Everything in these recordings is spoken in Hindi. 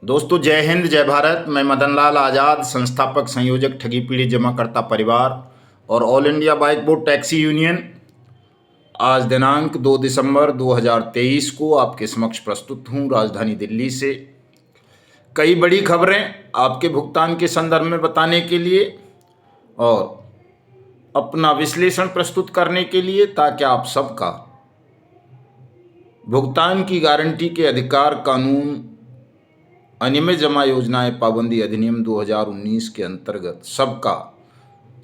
दोस्तों जय हिंद जय भारत। मैं मदन लाल आज़ाद, संस्थापक संयोजक ठगी पीड़ित जमाकर्ता परिवार और all India bike board taxi union आज दिनांक 2 दिसंबर 2023 को आपके समक्ष प्रस्तुत हूँ राजधानी दिल्ली से। कई बड़ी खबरें आपके भुगतान के संदर्भ में बताने के लिए और अपना विश्लेषण प्रस्तुत करने के लिए, ताकि आप सबका भुगतान की गारंटी के अधिकार कानून अनियमित जमा योजनाएं पाबंदी अधिनियम 2019 के अंतर्गत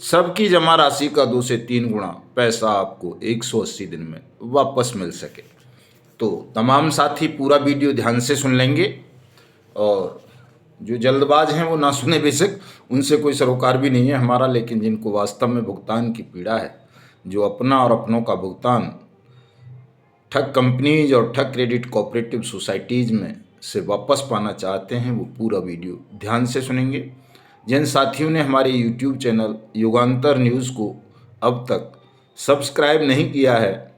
सबकी जमा राशि का 2 से 3 गुना पैसा आपको 180 दिन में वापस मिल सके। तो तमाम साथी पूरा वीडियो ध्यान से सुन लेंगे और जो जल्दबाज हैं वो ना सुने बेशक, उनसे कोई सरोकार भी नहीं है हमारा, लेकिन जिनको वास्तव में भुगतान की पीड़ा है, जो अपना और अपनों का भुगतान ठग कंपनीज और ठग क्रेडिट कोऑपरेटिव सोसाइटीज़ में से वापस पाना चाहते हैं, वो पूरा वीडियो ध्यान से सुनेंगे। जिन साथियों ने हमारे YouTube चैनल युगांतर न्यूज़ को अब तक सब्सक्राइब नहीं किया है,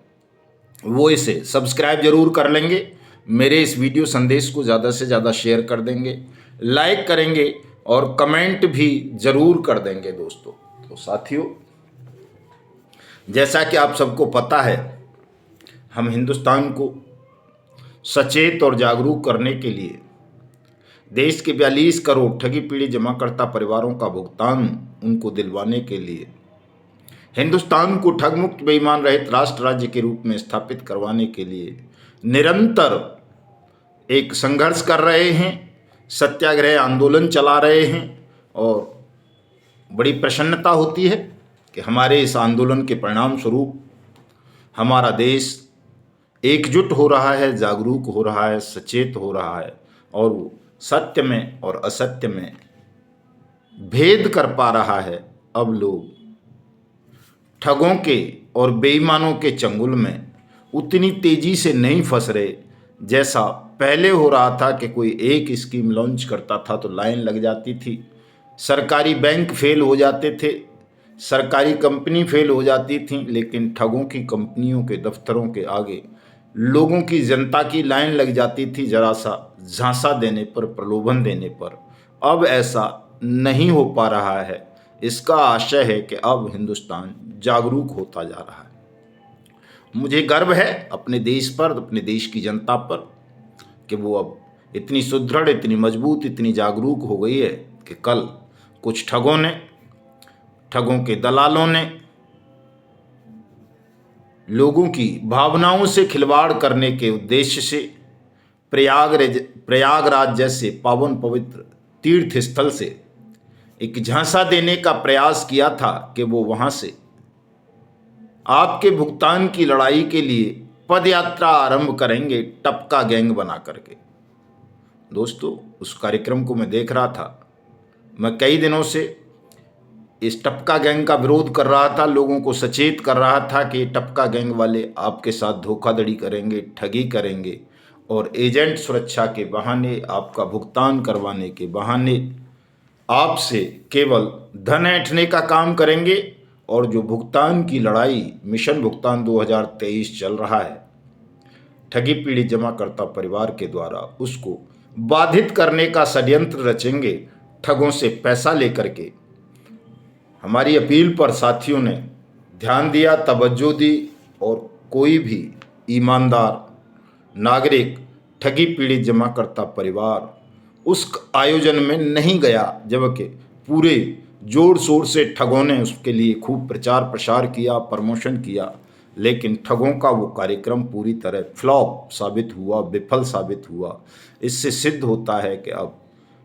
वो इसे सब्सक्राइब जरूर कर लेंगे। मेरे इस वीडियो संदेश को ज़्यादा से ज़्यादा शेयर कर देंगे, लाइक करेंगे और कमेंट भी ज़रूर कर देंगे दोस्तों। तो साथियों, जैसा कि आप सबको पता है, हम हिंदुस्तान को सचेत और जागरूक करने के लिए देश के 42 करोड़ ठगी पीड़ित जमाकर्ता परिवारों का भुगतान उनको दिलवाने के लिए, हिंदुस्तान को ठग मुक्त बेईमान रहित राष्ट्र राज्य के रूप में स्थापित करवाने के लिए निरंतर एक संघर्ष कर रहे हैं, सत्याग्रह आंदोलन चला रहे हैं। और बड़ी प्रसन्नता होती है कि हमारे इस आंदोलन के परिणाम स्वरूप हमारा देश एकजुट हो रहा है, जागरूक हो रहा है, सचेत हो रहा है और वो सत्य में और असत्य में भेद कर पा रहा है। अब लोग ठगों के और बेईमानों के चंगुल में उतनी तेजी से नहीं फंस रहे जैसा पहले हो रहा था कि कोई एक स्कीम लॉन्च करता था तो लाइन लग जाती थी, सरकारी बैंक फेल हो जाते थे, सरकारी कंपनी फेल हो जाती थी, लेकिन ठगों की कंपनियों के दफ्तरों के आगे लोगों की, जनता की लाइन लग जाती थी जरा सा झांसा देने पर, प्रलोभन देने पर। अब ऐसा नहीं हो पा रहा है। इसका आशय है कि अब हिंदुस्तान जागरूक होता जा रहा है। मुझे गर्व है अपने देश पर, अपने देश की जनता पर, कि वो अब इतनी सुदृढ़, इतनी मजबूत, इतनी जागरूक हो गई है कि कल कुछ ठगों के दलालों ने लोगों की भावनाओं से खिलवाड़ करने के उद्देश्य से प्रयागराज जैसे पावन पवित्र तीर्थ स्थल से एक झांसा देने का प्रयास किया था कि वो वहां से आपके भुगतान की लड़ाई के लिए पदयात्रा आरंभ करेंगे, टपका गैंग बना करके। दोस्तों, उस कार्यक्रम को मैं देख रहा था। मैं कई दिनों से इस टपका गैंग का विरोध कर रहा था, लोगों को सचेत कर रहा था कि टपका गैंग वाले आपके साथ धोखाधड़ी करेंगे, ठगी करेंगे और एजेंट सुरक्षा के बहाने, आपका भुगतान करवाने के बहाने आपसे केवल धन ऐंठने का काम करेंगे। और जो भुगतान की लड़ाई मिशन भुगतान 2023 चल रहा है ठगी पीड़ित जमाकर्ता परिवार के द्वारा, उसको बाधित करने का षड्यंत्र रचेंगे, ठगों से पैसा लेकर के। हमारी अपील पर साथियों ने ध्यान दिया, तवज्जो दी और कोई भी ईमानदार नागरिक ठगी पीड़ित जमाकर्ता परिवार उस आयोजन में नहीं गया, जबकि पूरे जोर शोर से ठगों ने उसके लिए खूब प्रचार प्रसार किया, प्रमोशन किया, लेकिन ठगों का वो कार्यक्रम पूरी तरह फ्लॉप साबित हुआ, विफल साबित हुआ। इससे सिद्ध होता है कि अब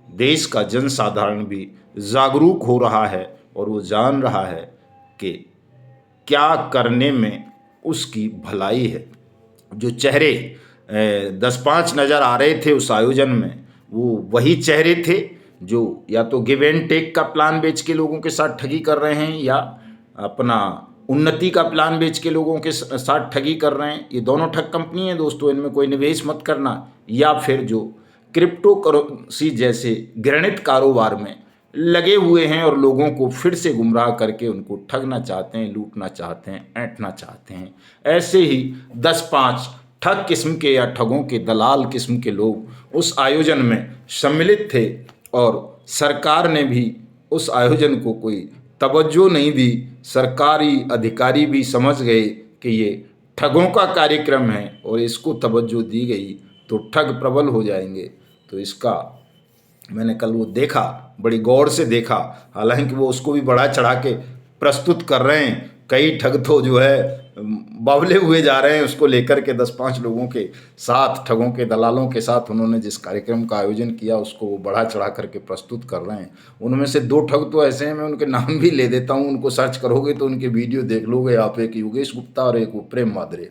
देश का जनसाधारण भी जागरूक हो रहा है और वो जान रहा है कि क्या करने में उसकी भलाई है। जो चेहरे 10-5 नज़र आ रहे थे उस आयोजन में, वो वही चेहरे थे जो या तो गिव एंड टेक का प्लान बेच के लोगों के साथ ठगी कर रहे हैं, या अपना उन्नति का प्लान बेच के लोगों के साथ ठगी कर रहे हैं। ये दोनों ठग कंपनी हैं दोस्तों, इनमें कोई निवेश मत करना। या फिर जो क्रिप्टो करेंसी जैसे घृणित कारोबार में लगे हुए हैं और लोगों को फिर से गुमराह करके उनको ठगना चाहते हैं, लूटना चाहते हैं, ऐंठना चाहते हैं। ऐसे ही 10-5 ठग किस्म के या ठगों के दलाल किस्म के लोग उस आयोजन में सम्मिलित थे और सरकार ने भी उस आयोजन को कोई तवज्जो नहीं दी। सरकारी अधिकारी भी समझ गए कि ये ठगों का कार्यक्रम है और इसको तवज्जो दी गई तो ठग प्रबल हो जाएंगे। तो इसका मैंने कल वो देखा, बड़ी गौर से देखा। हालांकि वो उसको भी बढ़ा चढ़ा के प्रस्तुत कर रहे हैं। कई ठग तो जो है बावले हुए जा रहे हैं उसको लेकर के। 10-5 लोगों के साथ, ठगों के दलालों के साथ उन्होंने जिस कार्यक्रम का आयोजन किया उसको वो बढ़ा चढ़ा करके प्रस्तुत कर रहे हैं। उनमें से 2 ठग तो ऐसे हैं, मैं उनके नाम भी ले देता हूँ। उनको सर्च करोगे तो उनके वीडियो देख लोगे आप। एक योगेश गुप्ता और एक वो प्रेम मादरे।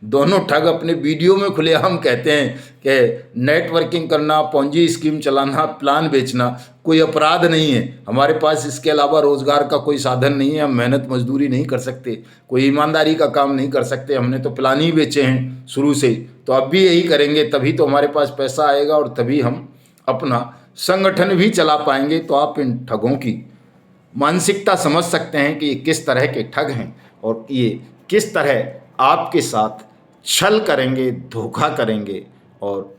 दोनों ठग अपने वीडियो में खुलेआम कहते हैं कि नेटवर्किंग करना, पॉन्जी स्कीम चलाना, प्लान बेचना कोई अपराध नहीं है। हमारे पास इसके अलावा रोजगार का कोई साधन नहीं है। हम मेहनत मजदूरी नहीं कर सकते, कोई ईमानदारी का काम नहीं कर सकते। हमने तो प्लान ही बेचे हैं शुरू से, तो अब भी यही करेंगे। तभी तो हमारे पास पैसा आएगा और तभी हम अपना संगठन भी चला पाएंगे। तो आप इन ठगों की मानसिकता समझ सकते हैं कि ये किस तरह के ठग हैं और ये किस तरह आपके साथ छल करेंगे, धोखा करेंगे और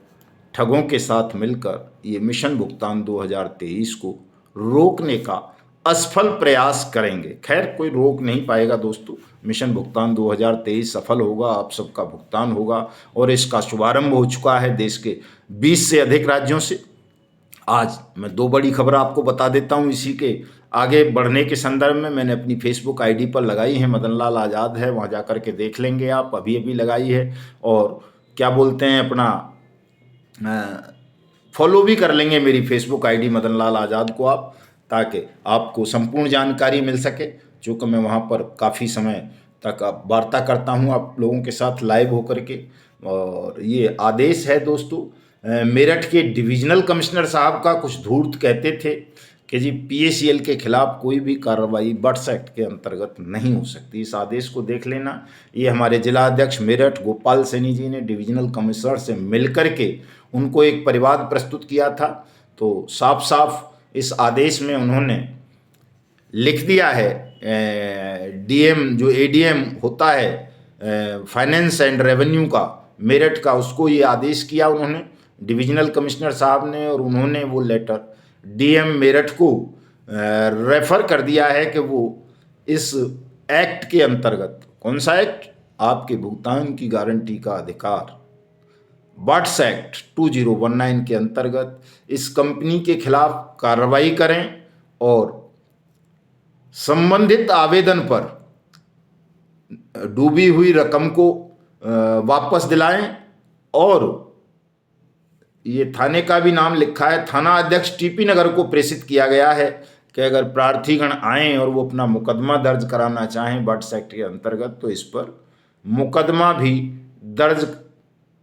ठगों के साथ मिलकर ये मिशन भुगतान 2023 को रोकने का असफल प्रयास करेंगे। खैर, कोई रोक नहीं पाएगा दोस्तों। मिशन भुगतान 2023 सफल होगा, आप सबका भुगतान होगा और इसका शुभारंभ हो चुका है देश के 20 से अधिक राज्यों से। आज मैं 2 बड़ी खबर आपको बता देता हूं। इसी के आगे बढ़ने के संदर्भ में मैंने अपनी फेसबुक आईडी पर लगाई है, मदन लाल आज़ाद है, वहां जाकर के देख लेंगे आप। अभी अभी लगाई है और क्या बोलते हैं, अपना फॉलो भी कर लेंगे मेरी फेसबुक आईडी मदन लाल आज़ाद को आप, ताकि आपको संपूर्ण जानकारी मिल सके। चूँकि मैं वहाँ पर काफ़ी समय तक वार्ता करता हूँ आप लोगों के साथ लाइव होकर के। और ये आदेश है दोस्तों मेरठ के डिविजनल कमिश्नर साहब का। कुछ धूर्त कहते थे कि जी PACL के खिलाफ कोई भी कार्रवाई बट्स एक्ट के अंतर्गत नहीं हो सकती। इस आदेश को देख लेना। ये हमारे जिला अध्यक्ष मेरठ गोपाल सैनी जी ने डिविजनल कमिश्नर से मिलकर के उनको एक परिवाद प्रस्तुत किया था। तो साफ साफ इस आदेश में उन्होंने लिख दिया है, DM जो ADM होता है फाइनेंस एंड रेवेन्यू का मेरठ का, उसको ये आदेश किया उन्होंने डिविजनल कमिश्नर साहब ने। और उन्होंने वो लेटर DM मेरठ को रेफर कर दिया है कि वो इस एक्ट के अंतर्गत, कौन सा एक्ट, आपके भुगतान की गारंटी का अधिकार, बट्स एक्ट 2019 के अंतर्गत इस कंपनी के खिलाफ कार्रवाई करें और संबंधित आवेदन पर डूबी हुई रकम को वापस दिलाएं। और ये थाने का भी नाम लिखा है, थाना अध्यक्ष TP नगर को प्रेषित किया गया है कि अगर प्रार्थीगण आएँ और वो अपना मुकदमा दर्ज कराना चाहें बट्स एक्ट के अंतर्गत तो इस पर मुकदमा भी दर्ज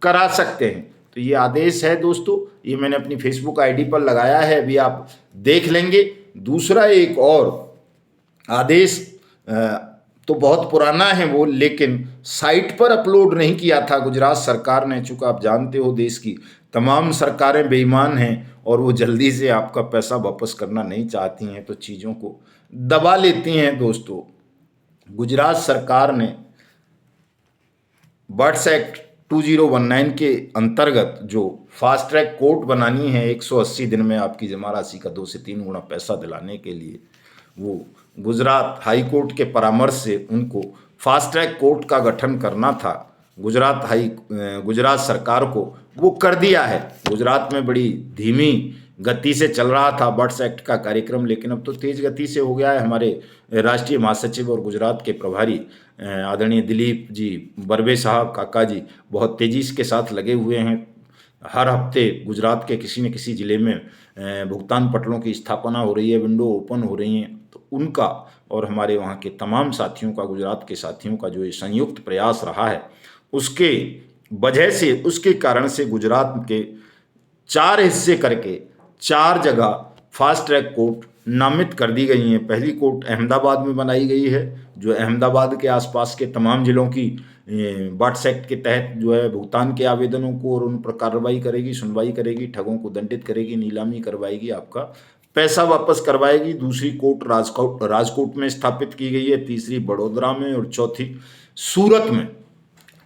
करा सकते हैं। तो ये आदेश है दोस्तों, ये मैंने अपनी फेसबुक आईडी पर लगाया है, अभी आप देख लेंगे। दूसरा एक और आदेश तो बहुत पुराना है वो, लेकिन साइट पर अपलोड नहीं किया था गुजरात सरकार ने। चूँकि आप जानते हो देश की तमाम सरकारें बेईमान हैं और वो जल्दी से आपका पैसा वापस करना नहीं चाहती हैं, तो चीज़ों को दबा लेती हैं दोस्तों। गुजरात सरकार ने बट्स एक्ट 2019 के अंतर्गत जो फास्ट ट्रैक कोर्ट बनानी है 180 दिन में आपकी जमा राशि का 2 से 3 गुना पैसा दिलाने के लिए, वो गुजरात हाई कोर्ट के परामर्श से उनको फास्ट ट्रैक कोर्ट का गठन करना था। गुजरात सरकार को वो कर दिया है। गुजरात में बड़ी धीमी गति से चल रहा था बट्स एक्ट का कार्यक्रम, लेकिन अब तो तेज गति से हो गया है। हमारे राष्ट्रीय महासचिव और गुजरात के प्रभारी आदरणीय दिलीप जी बर्वे साहब, काका जी, बहुत तेजी के साथ लगे हुए हैं। हर हफ्ते गुजरात के किसी न किसी ज़िले में भुगतान पटलों की स्थापना हो रही है, विंडो ओपन हो रही हैं। तो उनका और हमारे वहाँ के तमाम साथियों का, गुजरात के साथियों का जो ये संयुक्त प्रयास रहा है, उसके वजह से, उसके कारण से गुजरात के 4 हिस्से करके 4 जगह फास्ट ट्रैक कोर्ट नामित कर दी गई हैं। पहली कोर्ट अहमदाबाद में बनाई गई है, जो अहमदाबाद के आसपास के तमाम जिलों की बट्स एक्ट के तहत जो है भुगतान के आवेदनों को और उन पर कार्रवाई करेगी, सुनवाई करेगी, ठगों को दंडित करेगी, नीलामी करवाएगी, आपका पैसा वापस करवाएगी। दूसरी कोर्ट राजकोट में स्थापित की गई है, तीसरी बड़ोदरा में और चौथी सूरत में।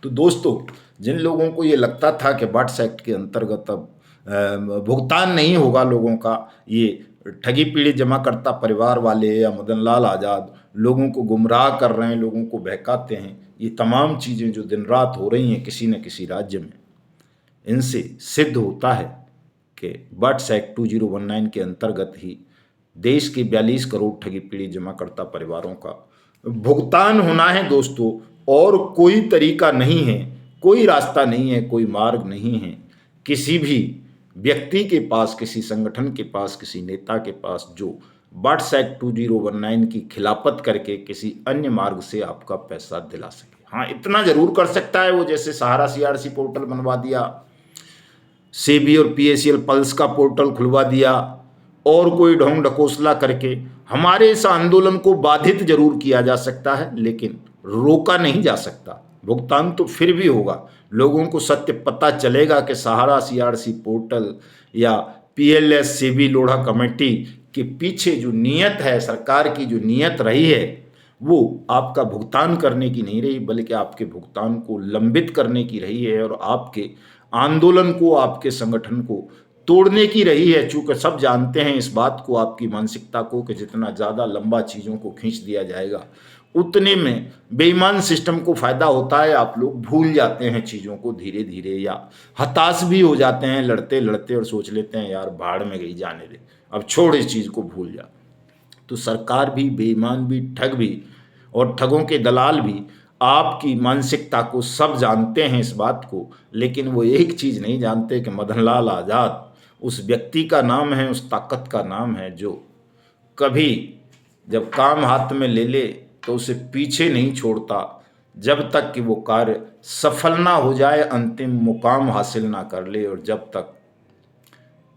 तो दोस्तों, जिन लोगों को ये लगता था कि बट्स एक्ट के अंतर्गत अब भुगतान नहीं होगा लोगों का, ये ठगी पीड़ित जमाकर्ता परिवार वाले या मदन लाल आज़ाद लोगों को गुमराह कर रहे हैं, लोगों को बहकाते हैं, ये तमाम चीज़ें जो दिन रात हो रही हैं किसी न किसी राज्य में, इनसे सिद्ध होता है कि बट्स एक्ट 2019 के अंतर्गत ही देश के 42 करोड़ ठगी पीड़ित जमाकर्ता परिवारों का भुगतान होना है दोस्तों। और कोई तरीका नहीं है, कोई रास्ता नहीं है, कोई मार्ग नहीं है किसी भी व्यक्ति के पास, किसी संगठन के पास, किसी नेता के पास जो बट्स एक्ट 2019 की खिलाफत करके किसी अन्य मार्ग से आपका पैसा दिला सके। हाँ, इतना जरूर कर सकता है वो, जैसे सहारा सीआरसी पोर्टल बनवा दिया, सेबी और पीएसीएल पल्स का पोर्टल खुलवा दिया, और कोई ढोंग ढकोसला करके हमारे इस आंदोलन को बाधित जरूर किया जा सकता है, लेकिन रोका नहीं जा सकता। भुगतान तो फिर भी होगा, लोगों को सत्य पता चलेगा कि सहारा सीआरसी पोर्टल या पीएलएस सेबी लोढ़ा कमेटी के पीछे जो नीयत है, सरकार की जो नीयत रही है, वो आपका भुगतान करने की नहीं रही, बल्कि आपके भुगतान को लंबित करने की रही है और आपके आंदोलन को, आपके संगठन को तोड़ने की रही है। चूंकि सब जानते हैं इस बात को, आपकी मानसिकता को, कि जितना ज़्यादा लंबा चीज़ों को खींच दिया जाएगा उतने में बेईमान सिस्टम को फायदा होता है। आप लोग भूल जाते हैं चीज़ों को धीरे धीरे, या हताश भी हो जाते हैं लड़ते लड़ते, और सोच लेते हैं यार भाड़ में गई, जाने दे, अब छोड़ इस चीज़ को, भूल जा। तो सरकार भी, बेईमान भी, ठग भी और ठगों के दलाल भी आपकी मानसिकता को सब जानते हैं इस बात को, लेकिन वो एक चीज़ नहीं जानते कि मदन लाल आज़ाद उस व्यक्ति का नाम है, उस ताकत का नाम है जो कभी जब काम हाथ में ले ले तो उसे पीछे नहीं छोड़ता जब तक कि वो कार्य सफल ना हो जाए, अंतिम मुकाम हासिल ना कर ले, और जब तक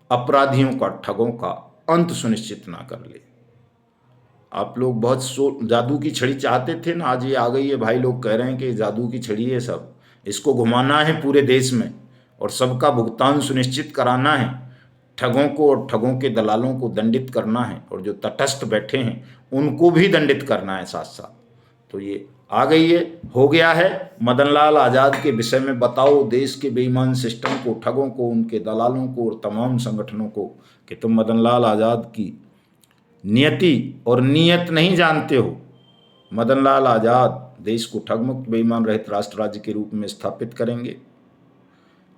अपराधियों का, ठगों का अंत सुनिश्चित ना कर ले। आप लोग बहुत जादू की छड़ी चाहते थे ना, आज ये आ गई है भाई, लोग कह रहे हैं कि जादू की छड़ी है, सब इसको घुमाना है पूरे देश में और सबका भुगतान सुनिश्चित कराना है, ठगों को और ठगों के दलालों को दंडित करना है, और जो तटस्थ बैठे हैं उनको भी दंडित करना है साथ साथ। तो ये आ गई है, हो गया है। मदन लाल आज़ाद के विषय में बताओ देश के बेईमान सिस्टम को, ठगों को, उनके दलालों को और तमाम संगठनों को कि तुम मदन लाल आज़ाद की नियति और नीयत नहीं जानते हो। मदन लाल आज़ाद देश को ठगमुक्त, बेईमान रहित राष्ट्र राज्य के रूप में स्थापित करेंगे।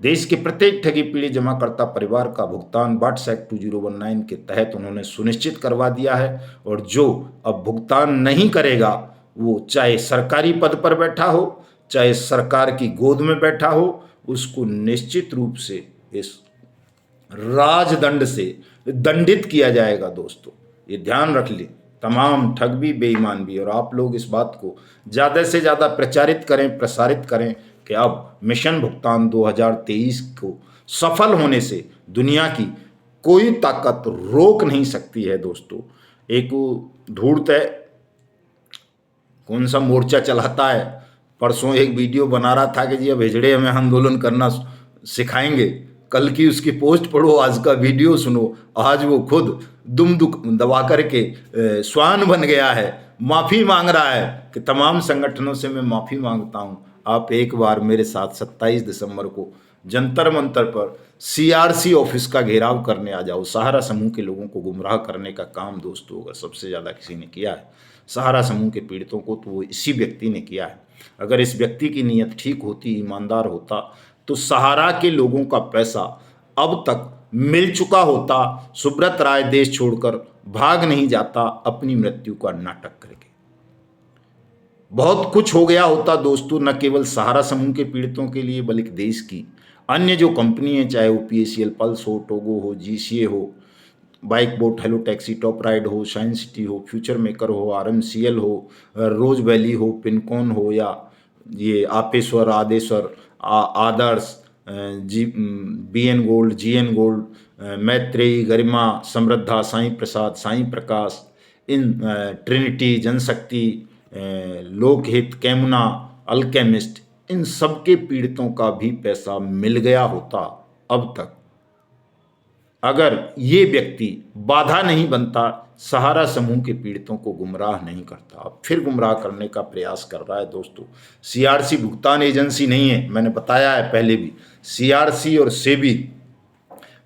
देश के प्रत्येक ठगी पीड़ित जमाकर्ता परिवार का भुगतान बट्स एक्ट 2019 के तहत उन्होंने सुनिश्चित करवा दिया है, और जो अब भुगतान नहीं करेगा वो चाहे सरकारी पद पर बैठा हो, चाहे सरकार की गोद में बैठा हो, उसको निश्चित रूप से इस राजदंड से दंडित किया जाएगा। दोस्तों ये ध्यान रख ले, तमाम ठग भी, बेईमान भी, और आप लोग इस बात को ज़्यादा से ज़्यादा प्रचारित करें, प्रसारित करें कि अब मिशन भुगतान 2023 को सफल होने से दुनिया की कोई ताकत रोक नहीं सकती है। दोस्तों एक धूर्त है, कौन सा मोर्चा चलाता है, परसों एक वीडियो बना रहा था कि जी अब हिजड़े हमें आंदोलन करना सिखाएंगे, कल की उसकी पोस्ट पढ़ो, आज का वीडियो सुनो, आज वो खुद दुम दबा करके स्वान बन गया है, माफ़ी मांग रहा है कि तमाम संगठनों से मैं माफ़ी मांगता हूँ, आप एक बार मेरे साथ 27 दिसंबर को जंतर मंतर पर सीआरसी ऑफिस का घेराव करने आ जाओ। सहारा समूह के लोगों को गुमराह करने का काम दोस्तों अगर सबसे ज़्यादा किसी ने किया है सहारा समूह के पीड़ितों को, तो वो इसी व्यक्ति ने किया है। अगर इस व्यक्ति की नीयत ठीक होती, ईमानदार होता, तो सहारा के लोगों का पैसा अब तक मिल चुका होता। सुब्रत राय देश छोड़कर भाग नहीं जाता अपनी मृत्यु का नाटक करके, बहुत कुछ हो गया होता दोस्तों, न केवल सहारा समूह के पीड़ितों के लिए बल्कि देश की अन्य जो कंपनी है, चाहे वो पीएसीएल पल्स हो, टोगो हो, जीसीए हो, bike boat hello taxi, top ride हो, शाइन सिटी हो, फ्यूचर मेकर हो, आरएमसीएल हो, रोज वैली हो, पिनकॉन हो, या ये आपेश्वर, Adeshwar, Adarsh, BN gold, GN gold, Maitreyi, Garima, Samriddha, Sai Prasad, Sai Prakash, इन ट्रिनिटी, जनशक्ति, लोकहित, कैमुना, अल्केमिस्ट, इन सबके पीड़ितों का भी पैसा मिल गया होता अब तक, अगर ये व्यक्ति बाधा नहीं बनता, सहारा समूह के पीड़ितों को गुमराह नहीं करता। अब फिर गुमराह करने का प्रयास कर रहा है दोस्तों। सीआरसी भुगतान एजेंसी नहीं है, मैंने बताया है पहले भी, सीआरसी और सेबी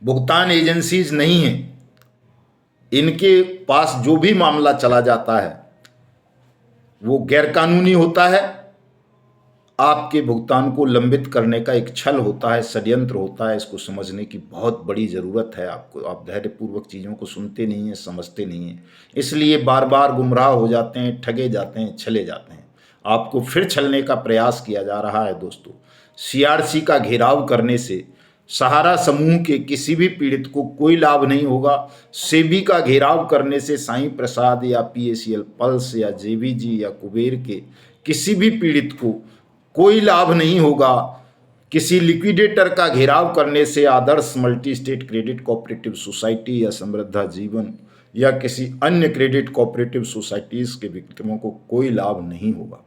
भुगतान एजेंसीज नहीं हैं। इनके पास जो भी मामला चला जाता है वो गैरकानूनी होता है, आपके भुगतान को लंबित करने का एक छल होता है, षड्यंत्र होता है। इसको समझने की बहुत बड़ी ज़रूरत है आपको। आप धैर्यपूर्वक चीज़ों को सुनते नहीं हैं, समझते नहीं हैं, इसलिए बार बार गुमराह हो जाते हैं, ठगे जाते हैं, छले जाते हैं। आपको फिर छलने का प्रयास किया जा रहा है दोस्तों। सीआरसी का घेराव करने से सहारा समूह के किसी भी पीड़ित को कोई लाभ नहीं होगा। सेबी का घेराव करने से साईं प्रसाद या पीएसीएल पल्स या जेबीजी या कुबेर के किसी भी पीड़ित को कोई लाभ नहीं होगा। किसी लिक्विडेटर का घेराव करने से Adarsh multi state credit cooperative society या समृद्धा जीवन या किसी अन्य क्रेडिट कोऑपरेटिव सोसाइटीज के विक्टिमों को कोई लाभ नहीं होगा।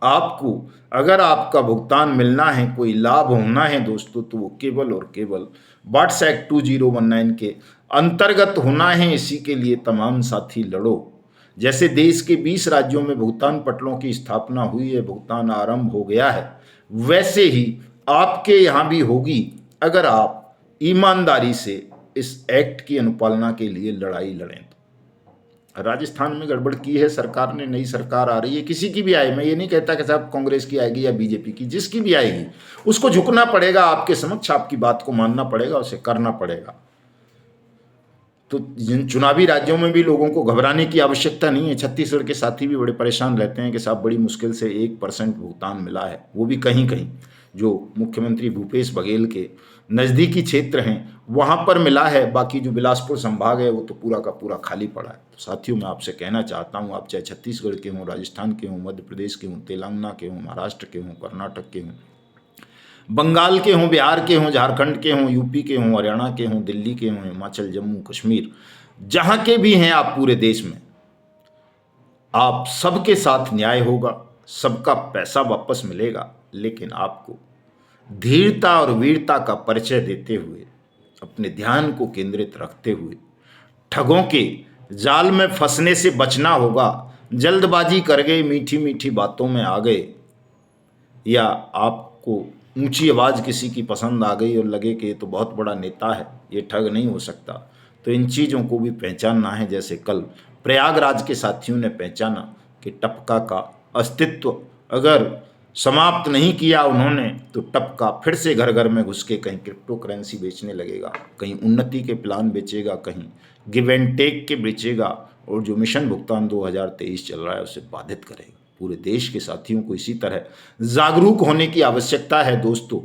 आपको अगर आपका भुगतान मिलना है, कोई लाभ होना है दोस्तों, तो वो केवल और केवल वाट्स एक्ट 2019 के अंतर्गत होना है। इसी के लिए तमाम साथी लड़ो। जैसे देश के 20 राज्यों में भुगतान पटलों की स्थापना हुई है, भुगतान आरंभ हो गया है, वैसे ही आपके यहाँ भी होगी अगर आप ईमानदारी से इस एक्ट की अनुपालना के लिए लड़ाई लड़ें। राजस्थान में गड़बड़ की है सरकार ने, नई सरकार आ रही है, किसी की भी आए, मैं ये नहीं कहता कि साहब कांग्रेस की आएगी या बीजेपी की, जिसकी भी आएगी उसको झुकना पड़ेगा आपके समक्ष, आपकी बात को मानना पड़ेगा, उसे करना पड़ेगा। तो जिन चुनावी राज्यों में भी लोगों को घबराने की आवश्यकता नहीं है। छत्तीसगढ़ के साथी भी बड़े परेशान रहते हैं कि साहब बड़ी मुश्किल से 1% भुगतान मिला है, वो भी कहीं कहीं जो मुख्यमंत्री भूपेश बघेल के नज़दीकी क्षेत्र हैं वहाँ पर मिला है। बाकी जो बिलासपुर संभाग है वो तो पूरा का पूरा खाली पड़ा है। तो साथियों, मैं आपसे कहना चाहता हूँ, आप चाहे छत्तीसगढ़ के हों, राजस्थान के हों, मध्य प्रदेश के हों, तेलंगाना के हों, महाराष्ट्र के हों, कर्नाटक के हों, बंगाल के हों, बिहार के हों, झारखंड के हों, यूपी के हों, हरियाणा के हों, दिल्ली के हों, हिमाचल, जम्मू कश्मीर, जहाँ के भी हैं आप पूरे देश में, आप सबके साथ न्याय होगा, सबका पैसा वापस मिलेगा। लेकिन आपको धीरता और वीरता का परिचय देते हुए, अपने ध्यान को केंद्रित रखते हुए ठगों के जाल में फंसने से बचना होगा। जल्दबाजी कर गए, मीठी मीठी बातों में आ गए, या आपको ऊंची आवाज़ किसी की पसंद आ गई और लगे कि ये तो बहुत बड़ा नेता है, ये ठग नहीं हो सकता, तो इन चीज़ों को भी पहचानना है। जैसे कल प्रयागराज के साथियों ने पहचाना कि टपका का अस्तित्व अगर समाप्त नहीं किया उन्होंने, तो टपका फिर से घर घर में घुस के कहीं क्रिप्टो करेंसी बेचने लगेगा, कहीं उन्नति के प्लान बेचेगा, कहीं गिव एंड टेक के बेचेगा, और जो मिशन भुगतान 2023 चल रहा है उसे बाधित करेगा। पूरे देश के साथियों को इसी तरह जागरूक होने की आवश्यकता है दोस्तों।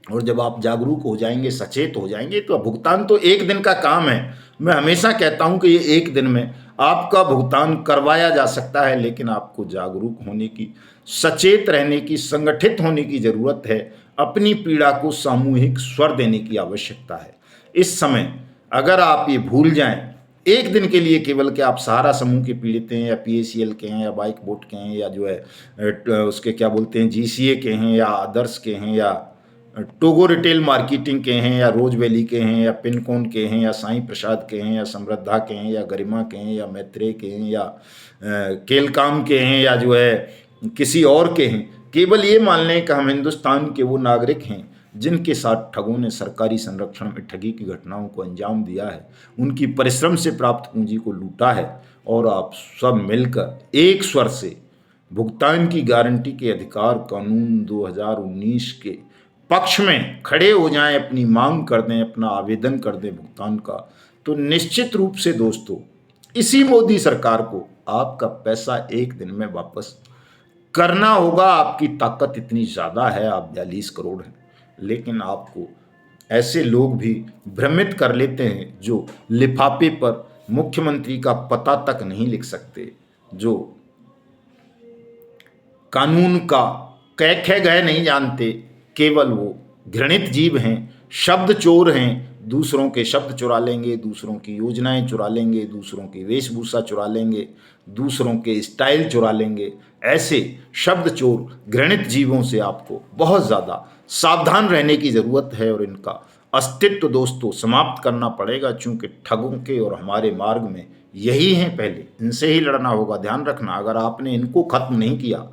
और जब आप जागरूक हो जाएंगे, सचेत हो जाएंगे, तो भुगतान तो एक दिन का काम है। मैं हमेशा कहता हूं कि ये एक दिन में आपका भुगतान करवाया जा सकता है, लेकिन आपको जागरूक होने की, सचेत रहने की, संगठित होने की ज़रूरत है। अपनी पीड़ा को सामूहिक स्वर देने की आवश्यकता है। इस समय अगर आप ये भूल जाएं एक दिन के लिए केवल कि आप सहारा समूह के पीड़ित हैं, या पीएसीएल के हैं, या बाइक बोट के हैं, या जो है उसके क्या बोलते हैं जीसीए के हैं, या आदर्श के हैं, या टोगो रिटेल मार्केटिंग के हैं, या रोज वैली के हैं, या पिनकोन के हैं, या साईं प्रसाद के हैं, या समृद्धा के हैं, या गरिमा के हैं, या मैत्रेय के हैं, या केलकाम के हैं, या जो है किसी और के हैं, केवल ये मान लें कि हम हिंदुस्तान के वो नागरिक हैं जिनके साथ ठगों ने सरकारी संरक्षण में ठगी की घटनाओं को अंजाम दिया है, उनकी परिश्रम से प्राप्त पूंजी को लूटा है, और आप सब मिलकर एक स्वर से भुगतान की गारंटी के अधिकार कानून 2019 के पक्ष में खड़े हो जाएं, अपनी मांग कर दें, अपना आवेदन कर दें भुगतान का, तो निश्चित रूप से दोस्तों इसी मोदी सरकार को आपका पैसा एक दिन में वापस करना होगा। आपकी ताकत इतनी ज़्यादा है, आप 42 करोड़ हैं, लेकिन आपको ऐसे लोग भी भ्रमित कर लेते हैं जो लिफाफे पर मुख्यमंत्री का पता तक नहीं लिख सकते, जो कानून का कै खे गए नहीं जानते, केवल वो घृणित जीव हैं, शब्द चोर हैं, दूसरों के शब्द चुरा लेंगे, दूसरों की योजनाएं चुरा लेंगे, दूसरों की वेशभूषा चुरा लेंगे, दूसरों के स्टाइल चुरा लेंगे। ऐसे शब्द चोर घृणित जीवों से आपको बहुत ज़्यादा सावधान रहने की ज़रूरत है, और इनका अस्तित्व दोस्तों समाप्त करना पड़ेगा, चूँकि ठगों के और हमारे मार्ग में यही हैं, पहले इनसे ही लड़ना होगा। ध्यान रखना, अगर आपने इनको खत्म नहीं किया,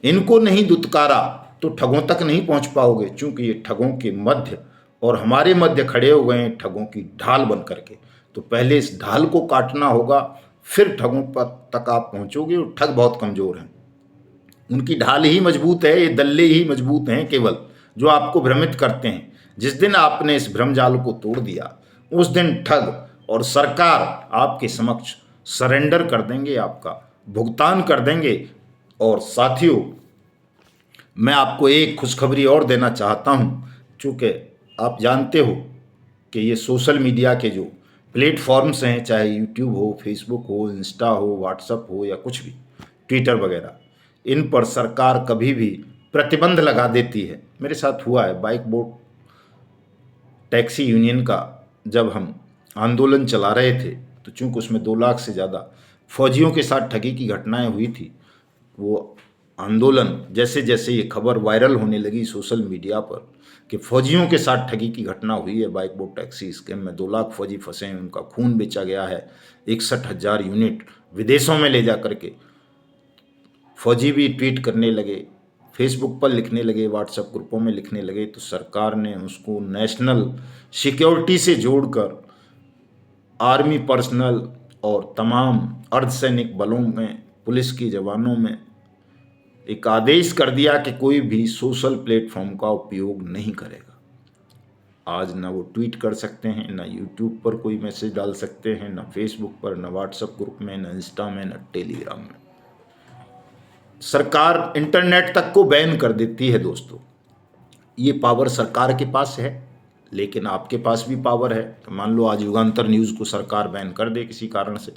इनको नहीं दुत्कारा, तो ठगों तक नहीं पहुंच पाओगे, क्योंकि ये ठगों के मध्य और हमारे मध्य खड़े हो गए हैं ठगों की ढाल बन करके। तो पहले इस ढाल को काटना होगा, फिर ठगों पर तक आप पहुंचोगे। और ठग बहुत कमज़ोर हैं, उनकी ढाल ही मजबूत है, ये दल्ले ही मजबूत हैं केवल, जो आपको भ्रमित करते हैं। जिस दिन आपने इस भ्रमजाल को तोड़ दिया, उस दिन ठग और सरकार आपके समक्ष सरेंडर कर देंगे, आपका भुगतान कर देंगे। और साथियों, मैं आपको एक खुशखबरी और देना चाहता हूँ। चूँकि आप जानते हो कि ये सोशल मीडिया के जो प्लेटफॉर्म्स हैं, चाहे यूट्यूब हो, फेसबुक हो, इंस्टा हो, व्हाट्सअप हो, या कुछ भी ट्विटर वगैरह, इन पर सरकार कभी भी प्रतिबंध लगा देती है। मेरे साथ हुआ है, बाइक बोट टैक्सी यूनियन का जब हम आंदोलन चला रहे थे, तो चूंकि उसमें 2 लाख से ज़्यादा फौजियों के साथ ठगी की घटनाएं हुई थी, वो आंदोलन जैसे जैसे ये खबर वायरल होने लगी सोशल मीडिया पर कि फौजियों के साथ ठगी की घटना हुई है, बाइक बोट टैक्सी स्कैम में 2 लाख फौजी फंसे हैं, उनका खून बेचा गया है, 61,000 यूनिट विदेशों में ले जा करके। फौजी भी ट्वीट करने लगे, फेसबुक पर लिखने लगे, व्हाट्सएप ग्रुपों में लिखने लगे, तो सरकार ने उसको नेशनल सिक्योरिटी से जोड़कर आर्मी पर्सनल और तमाम अर्धसैनिक बलों में, पुलिस के जवानों में एक आदेश कर दिया कि कोई भी सोशल प्लेटफॉर्म का उपयोग नहीं करेगा। आज ना वो ट्वीट कर सकते हैं, ना यूट्यूब पर कोई मैसेज डाल सकते हैं, ना फेसबुक पर, ना व्हाट्सएप ग्रुप में, ना इंस्टा में, ना टेलीग्राम में। सरकार इंटरनेट तक को बैन कर देती है दोस्तों। ये पावर सरकार के पास है, लेकिन आपके पास भी पावर है। तो मान लो आज युगांतर न्यूज़ को सरकार बैन कर दे किसी कारण से,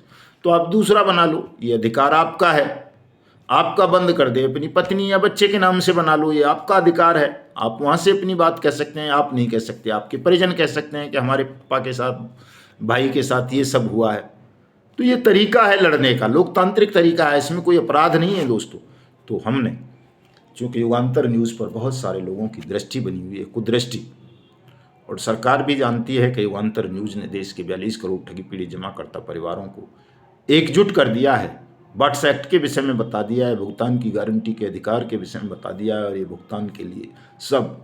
तो आप दूसरा बना लो, ये अधिकार आपका है। आपका बंद कर दे, अपनी पत्नी या बच्चे के नाम से बना लो, ये आपका अधिकार है। आप वहाँ से अपनी बात कह सकते हैं, आप नहीं कह सकते। आपके परिजन कह सकते हैं कि हमारे पापा के साथ, भाई के साथ ये सब हुआ है। तो ये तरीका है लड़ने का, लोकतांत्रिक तरीका है, इसमें कोई अपराध नहीं है दोस्तों। तो हमने, चूँकि युगांतर न्यूज़ पर बहुत सारे लोगों की दृष्टि बनी हुई है, कुदृष्टि, और सरकार भी जानती है कि युगांतर न्यूज़ ने देश के 42 करोड़ ठगी पीड़ित जमाकर्ता परिवारों को एकजुट कर दिया है। बट्स एक्ट के विषय में बता दिया है, भुगतान की गारंटी के अधिकार के विषय में बता दिया है, और ये भुगतान के लिए सब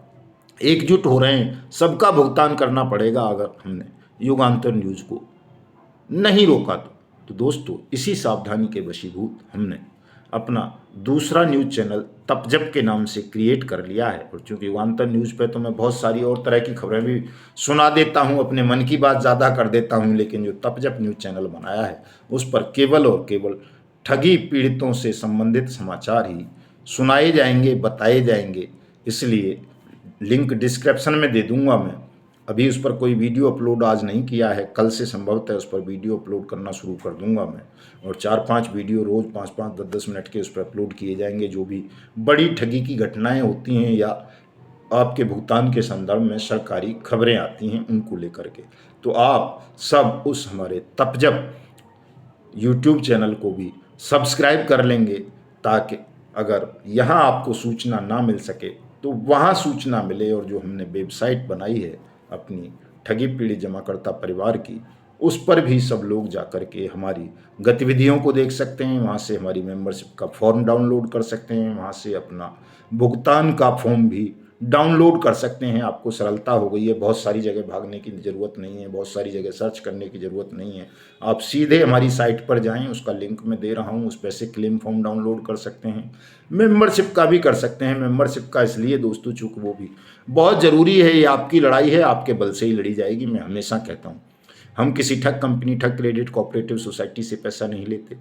एकजुट हो रहे हैं। सबका भुगतान करना पड़ेगा अगर हमने युगांतर न्यूज़ को नहीं रोका तो दोस्तों, इसी सावधानी के वशीभूत हमने अपना दूसरा न्यूज़ चैनल तपजप के नाम से क्रिएट कर लिया है। और चूँकि युगांतर न्यूज़ पे तो मैं बहुत सारी और तरह की खबरें भी सुना देता हूँ, अपने मन की बात ज़्यादा कर देता हूँ, लेकिन जो तपजप न्यूज़ चैनल बनाया है उस पर केवल और केवल ठगी पीड़ितों से संबंधित समाचार ही सुनाए जाएंगे, बताए जाएंगे। इसलिए लिंक डिस्क्रिप्शन में दे दूंगा मैं। अभी उस पर कोई वीडियो अपलोड आज नहीं किया है, कल से संभवतः उस पर वीडियो अपलोड करना शुरू कर दूंगा मैं। और 4-5 वीडियो रोज़ 5-5, 10-10 मिनट के उस पर अपलोड किए जाएंगे, जो भी बड़ी ठगी की घटनाएं होती हैं या आपके भुगतान के संदर्भ में सरकारी खबरें आती हैं, उनको लेकर के। तो आप सब उस हमारे तपजप यूट्यूब चैनल को भी सब्सक्राइब कर लेंगे, ताकि अगर यहाँ आपको सूचना ना मिल सके तो वहाँ सूचना मिले। और जो हमने वेबसाइट बनाई है अपनी ठगी पीड़ित जमाकर्ता परिवार की, उस पर भी सब लोग जाकर के हमारी गतिविधियों को देख सकते हैं, वहाँ से हमारी मेंबरशिप का फॉर्म डाउनलोड कर सकते हैं, वहाँ से अपना भुगतान का फॉर्म भी डाउनलोड कर सकते हैं। आपको सरलता हो गई है, बहुत सारी जगह भागने की ज़रूरत नहीं है, बहुत सारी जगह सर्च करने की ज़रूरत नहीं है। आप सीधे हमारी साइट पर जाएं, उसका लिंक मैं दे रहा हूं, उस पर से क्लेम फॉर्म डाउनलोड कर सकते हैं। मेंबरशिप का भी कर सकते हैं। मेंबरशिप का इसलिए दोस्तों चूँकि वो भी बहुत ज़रूरी है, ये आपकी लड़ाई है, आपके बल से ही लड़ी जाएगी। मैं हमेशा कहता हूँ, हम किसी ठग कंपनी, ठग क्रेडिट कोऑपरेटिव सोसाइटी से पैसा नहीं लेते,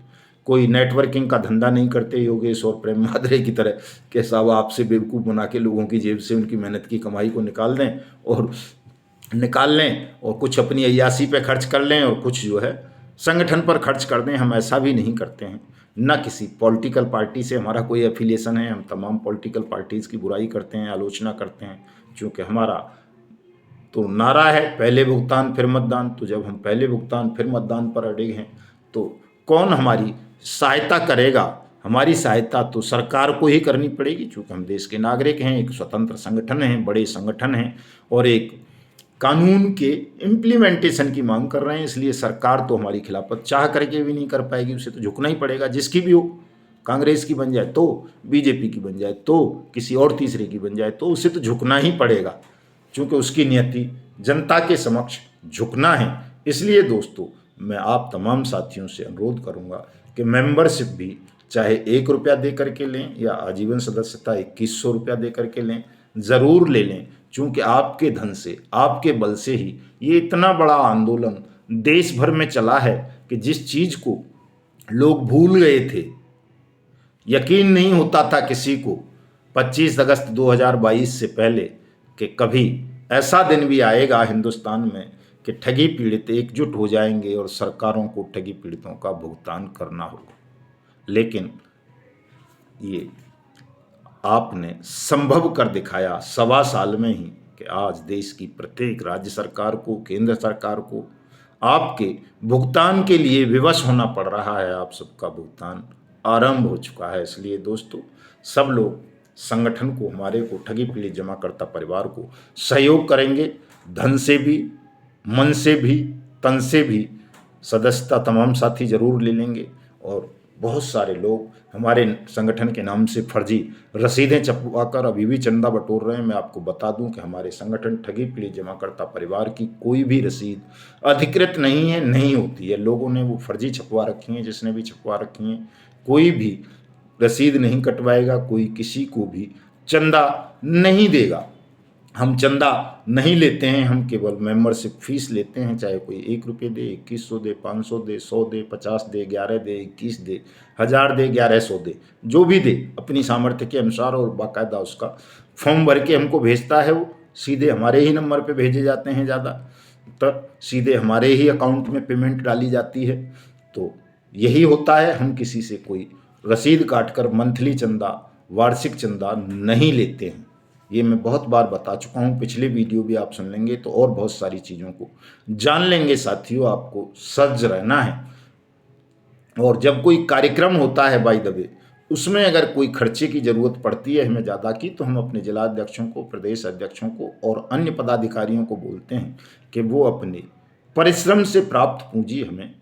कोई नेटवर्किंग का धंधा नहीं करते योगेश और प्रेम मादरे की तरह कि साहब आपसे बेवकूफ़ बना के लोगों की जेब से उनकी मेहनत की कमाई को निकाल लें और कुछ अपनी अय्यासी पे खर्च कर लें और कुछ जो है संगठन पर खर्च कर दें। हम ऐसा भी नहीं करते हैं। न किसी पॉलिटिकल पार्टी से हमारा कोई एफिलिएशन है। हम तमाम पॉलिटिकल पार्टीज़ की बुराई करते हैं, आलोचना करते हैं, क्योंकि हमारा तो नारा है पहले भुगतान फिर मतदान। तो जब हम पहले भुगतान फिर मतदान पर अड़े हैं तो कौन हमारी सहायता करेगा? हमारी सहायता तो सरकार को ही करनी पड़ेगी, क्योंकि हम देश के नागरिक हैं, एक स्वतंत्र संगठन हैं, बड़े संगठन हैं और एक कानून के इम्प्लीमेंटेशन की मांग कर रहे हैं। इसलिए सरकार तो हमारी खिलाफत चाह करके भी नहीं कर पाएगी, उसे तो झुकना ही पड़ेगा, जिसकी भी हो। कांग्रेस की बन जाए तो, बीजेपी की बन जाए तो, किसी और तीसरे की बन जाए तो, उसे तो झुकना ही पड़ेगा। चूँकि उसकी नियति जनता के समक्ष झुकना है। इसलिए दोस्तों, मैं आप तमाम साथियों से अनुरोध करूंगा कि मेंबरशिप भी चाहे 1 रुपया दे करके लें या आजीवन सदस्यता 2100 रुपया दे करके लें, ज़रूर ले लें। चूँकि आपके धन से, आपके बल से ही ये इतना बड़ा आंदोलन देश भर में चला है कि जिस चीज़ को लोग भूल गए थे, यकीन नहीं होता था किसी को 25 अगस्त 2022 से पहले कि कभी ऐसा दिन भी आएगा हिंदुस्तान में कि ठगी पीड़ित एकजुट हो जाएंगे और सरकारों को ठगी पीड़ितों का भुगतान करना होगा। लेकिन ये आपने संभव कर दिखाया 1.25 साल में ही कि आज देश की प्रत्येक राज्य सरकार को, केंद्र सरकार को आपके भुगतान के लिए विवश होना पड़ रहा है। आप सबका भुगतान आरंभ हो चुका है। इसलिए दोस्तों, सब लोग संगठन को, हमारे को, ठगी पीड़ित जमाकर्ता परिवार को सहयोग करेंगे, धन से भी, मन से भी, तन से भी। सदस्यता तमाम साथी जरूर ले लेंगे। और बहुत सारे लोग हमारे संगठन के नाम से फर्जी रसीदें छपवाकर अभी भी चंदा बटोर रहे हैं। मैं आपको बता दूं कि हमारे संगठन ठगी पीड़ित जमाकर्ता परिवार की कोई भी रसीद अधिकृत नहीं है, नहीं होती है। लोगों ने वो फर्जी छपवा रखी हैं, जिसने भी छपवा रखी हैं। कोई भी रसीद नहीं कटवाएगा, कोई किसी को भी चंदा नहीं देगा। हम चंदा नहीं लेते हैं, हम केवल मेंबरशिप फीस लेते हैं। चाहे कोई 1 रुपये दे, 2100 दे, 500 दे, 100 दे, 50 दे, 11 दे, 21 दे, 1000 दे, 1100 दे, जो भी दे अपनी सामर्थ्य के अनुसार। और बाकायदा उसका फॉर्म भर के हमको भेजता है, वो सीधे हमारे ही नंबर पे भेजे जाते हैं। ज़्यादा तो सीधे हमारे ही अकाउंट में पेमेंट डाली जाती है। तो यही होता है, हम किसी से कोई रसीद काटकर मंथली चंदा, वार्षिक चंदा नहीं लेते हैं। ये मैं बहुत बार बता चुका हूँ, पिछले वीडियो भी आप सुन लेंगे तो और बहुत सारी चीज़ों को जान लेंगे। साथियों, आपको सजग रहना है। और जब कोई कार्यक्रम होता है बाय द वे, उसमें अगर कोई खर्चे की ज़रूरत पड़ती है हमें ज़्यादा की, तो हम अपने जिलाध्यक्षों को, प्रदेश अध्यक्षों को और अन्य पदाधिकारियों को बोलते हैं कि वो अपने परिश्रम से प्राप्त पूंजी हमें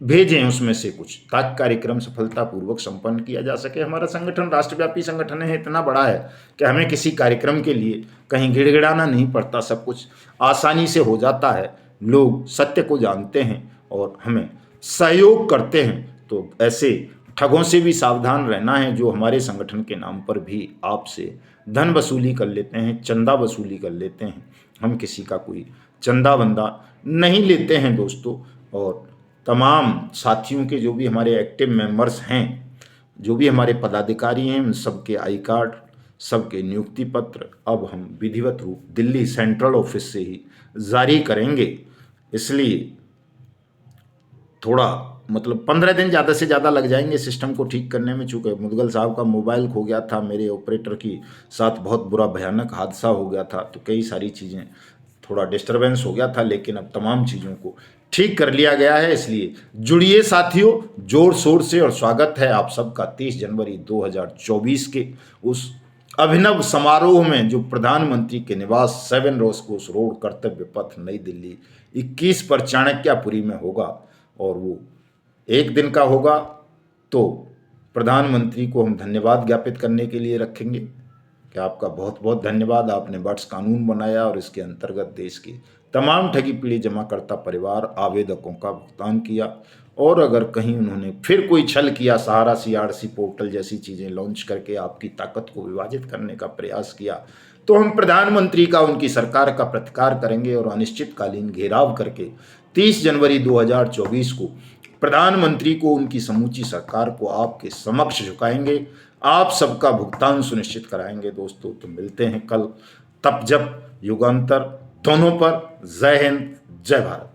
भेजें उसमें से कुछ, ताकि कार्यक्रम सफलतापूर्वक संपन्न किया जा सके। हमारा संगठन राष्ट्रव्यापी संगठन है, इतना बड़ा है कि हमें किसी कार्यक्रम के लिए कहीं गिड़गिड़ाना नहीं पड़ता, सब कुछ आसानी से हो जाता है। लोग सत्य को जानते हैं और हमें सहयोग करते हैं। तो ऐसे ठगों से भी सावधान रहना है, जो हमारे संगठन के नाम पर भी आपसे धन वसूली कर लेते हैं, चंदा वसूली कर लेते हैं। हम किसी का कोई चंदा बंदा नहीं लेते हैं दोस्तों। और तमाम साथियों के जो भी हमारे एक्टिव मेंबर्स हैं, जो भी हमारे पदाधिकारी हैं, उन सबके आई कार्ड, सबके नियुक्ति पत्र अब हम विधिवत रूप दिल्ली सेंट्रल ऑफिस से ही जारी करेंगे। इसलिए थोड़ा 15 दिन ज़्यादा से ज़्यादा लग जाएंगे सिस्टम को ठीक करने में। चूँकि मुदगल साहब का मोबाइल खो गया था, मेरे ऑपरेटर की साथ बहुत बुरा भयानक हादसा हो गया था, तो कई सारी चीज़ें थोड़ा डिस्टरबेंस हो गया था। लेकिन अब तमाम चीज़ों को ठीक कर लिया गया है। इसलिए जुड़िए साथियों जोर शोर से। और स्वागत है आप सबका 30 जनवरी 2024 के उस अभिनव समारोह में, जो प्रधानमंत्री के निवास 7 रोजकोस रोड, कर्तव्य पथ, नई दिल्ली 21 पर चाणक्यपुरी में होगा। और वो 1 दिन का होगा। तो प्रधानमंत्री को हम धन्यवाद ज्ञापित करने के लिए रखेंगे कि आपका बहुत बहुत धन्यवाद, आपने बट्स कानून बनाया और इसके अंतर्गत देश के तमाम ठगी पीड़ित जमाकर्ता परिवार आवेदकों का भुगतान किया। और अगर कहीं उन्होंने फिर कोई छल किया, सहारा CRC पोर्टल जैसी चीज़ें लॉन्च करके आपकी ताकत को विभाजित करने का प्रयास किया, तो हम प्रधानमंत्री का, उनकी सरकार का प्रतिकार करेंगे और अनिश्चितकालीन घेराव करके 30 जनवरी 2024 को प्रधानमंत्री को, उनकी समूची सरकार को आपके समक्ष झुकाएंगे, आप सबका भुगतान सुनिश्चित कराएंगे। दोस्तों, तो मिलते हैं कल, तब जब युगांतर दोनों पर। जय हिंद, जय भारत।